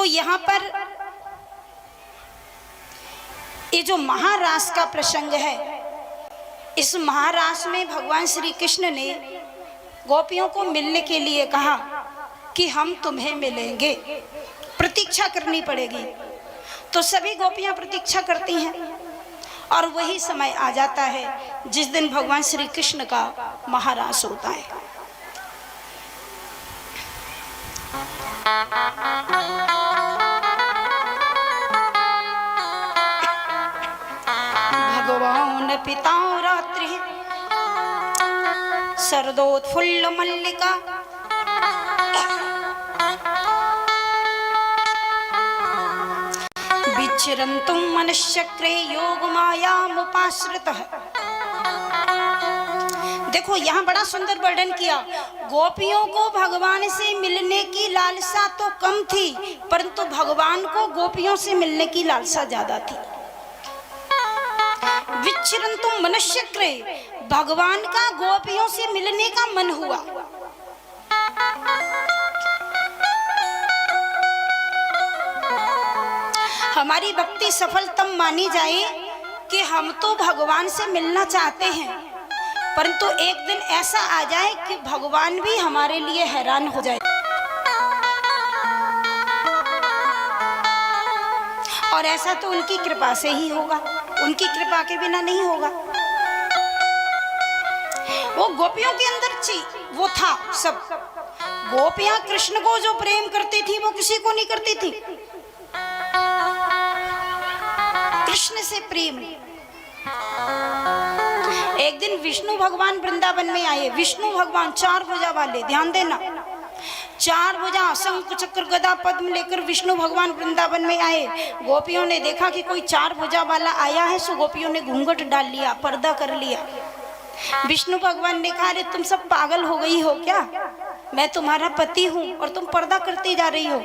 तो यहाँ पर ये जो महारास का प्रसंग है, इस महारास में भगवान श्री कृष्ण ने गोपियों को मिलने के लिए कहा कि हम तुम्हें मिलेंगे, प्रतीक्षा करनी पड़ेगी। तो सभी गोपियां प्रतीक्षा करती हैं और वही समय आ जाता है जिस दिन भगवान श्री कृष्ण का महारास होता है। भगवान पिता रात्रि शरदोत्फुल्ल मल्लिका विचरन्तुं मनश्चक्रे योग मायामुपाश्रितः। देखो यहाँ बड़ा सुंदर वर्णन किया। गोपियों को भगवान से मिलने की लालसा तो कम थी, परंतु भगवान को गोपियों से मिलने की लालसा ज्यादा थी। विचरन्तुं मनश्चक्रे, भगवान का गोपियों से मिलने का मन हुआ। हमारी भक्ति सफल तब मानी जाए कि हम तो भगवान से मिलना चाहते हैं, परंतु एक दिन ऐसा आ जाए कि भगवान भी हमारे लिए हैरान हो जाए। और ऐसा तो उनकी कृपा से ही होगा, उनकी कृपा के बिना नहीं होगा। वो गोपियों के अंदर वो था सब। गोपियां कृष्ण को जो प्रेम करती थी वो किसी को नहीं करती थी। कृष्ण से प्रेम। एक दिन विष्णु भगवान वृंदावन में आए। विष्णु भगवान 4 भुजा वाले, ध्यान देना, 4 भुजा शंख चक्र गदा पद्म लेकर विष्णु भगवान वृंदावन में आए। गोपियों ने देखा कि कोई 4 भुजा वाला आया है, सो गोपियों ने घूंघट डाल लिया, पर्दा कर लिया। विष्णु भगवान ने कहा, अरे तुम सब पागल हो गई हो क्या? मैं तुम्हारा पति हूँ और तुम पर्दा करती जा रही हो।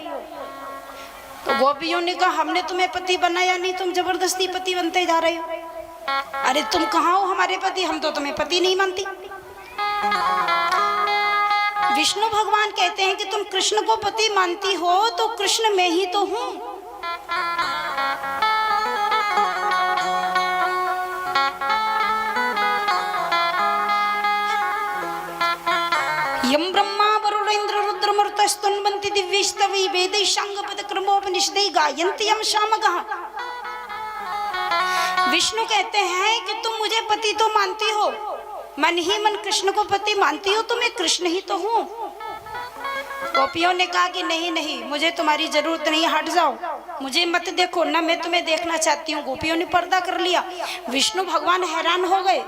तो गोपियों ने कहा, हमने तुम्हें पति बनाया नहीं, तुम जबरदस्ती पति बनते जा रहे हो। अरे तुम कहाँ हो हमारे पति, हम तो तुम्हें पति नहीं मानती। विष्णु भगवान कहते हैं कि तुम कृष्ण को पति मानती हो तो कृष्ण मैं ही तो हूं। यम ब्रह्मा वरुण इंद्र रुद्र मरुतस्तुन्वन्ति दिव्यैस्तवै वेदै शांगपद क्रमोपनिषदै गायन्ति यम शामगः। विष्णु कहते हैं कि तुम मुझे पति तो मानती हो, मन ही मन कृष्ण को पति मानती हो, तो मैं कृष्ण ही तो हूँ। गोपियों ने कहा कि नहीं नहीं, मुझे तुम्हारी जरूरत नहीं, हट जाओ, मुझे मत देखो, ना मैं तुम्हें देखना चाहती हूँ। गोपियों ने पर्दा कर लिया। विष्णु भगवान हैरान हो गए।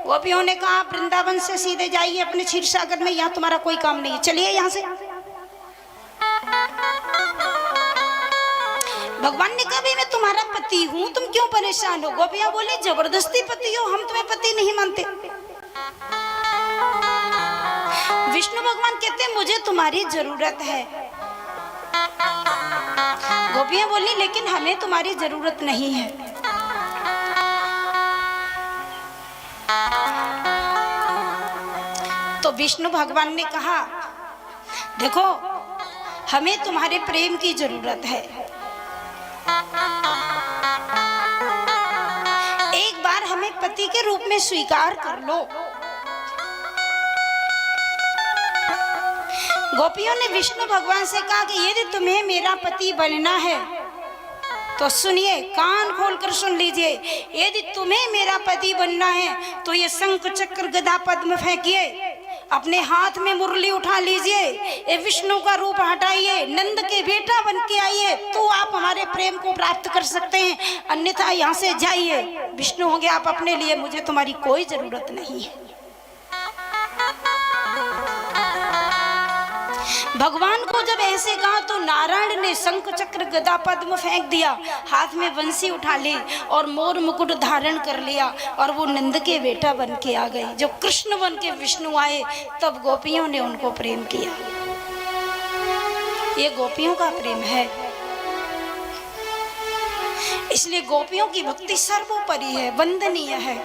गोपियों ने कहा, वृंदावन से सीधे जाइए अपने क्षीर सागर में, यहाँ तुम्हारा कोई काम नहीं है, चलिए यहाँ से। भगवान ने कहा, भाई मैं तुम्हारा पति हूँ, तुम क्यों परेशान हो? गोपियां बोली, जबरदस्ती पति हो, हम तुम्हें पति नहीं मानते। विष्णु भगवान कहते हैं, मुझे तुम्हारी जरूरत है। गोपियां बोली, लेकिन हमें तुम्हारी जरूरत नहीं है। तो विष्णु भगवान ने कहा, देखो हमें तुम्हारे प्रेम की जरूरत है। एक बार हमें पति के रूप में स्वीकार कर लो। गोपियों ने विष्णु भगवान से कहा कि यदि तुम्हें मेरा पति बनना है तो सुनिए, कान खोलकर सुन लीजिए, यदि तुम्हें मेरा पति बनना है तो ये शंख चक्र गदा पद्म फेंकिए, अपने हाथ में मुरली उठा लीजिए, ये विष्णु का रूप हटाइए, नंद के बेटा बन के आइए, तो आप हमारे प्रेम को प्राप्त कर सकते हैं, अन्यथा यहाँ से जाइए। विष्णु होंगे आप अपने लिए, मुझे तुम्हारी कोई जरूरत नहीं है। भगवान को जब ऐसे कहा तो नारायण ने शंख चक्र गदा पद्म फेंक दिया, हाथ में बंसी उठा ली और मोर मुकुट धारण कर लिया, और वो नंद के बेटा बन के आ गए। जब कृष्ण बन के विष्णु आए तब गोपियों ने उनको प्रेम किया। ये गोपियों का प्रेम है। इसलिए गोपियों की भक्ति सर्वोपरि है, वंदनीय है।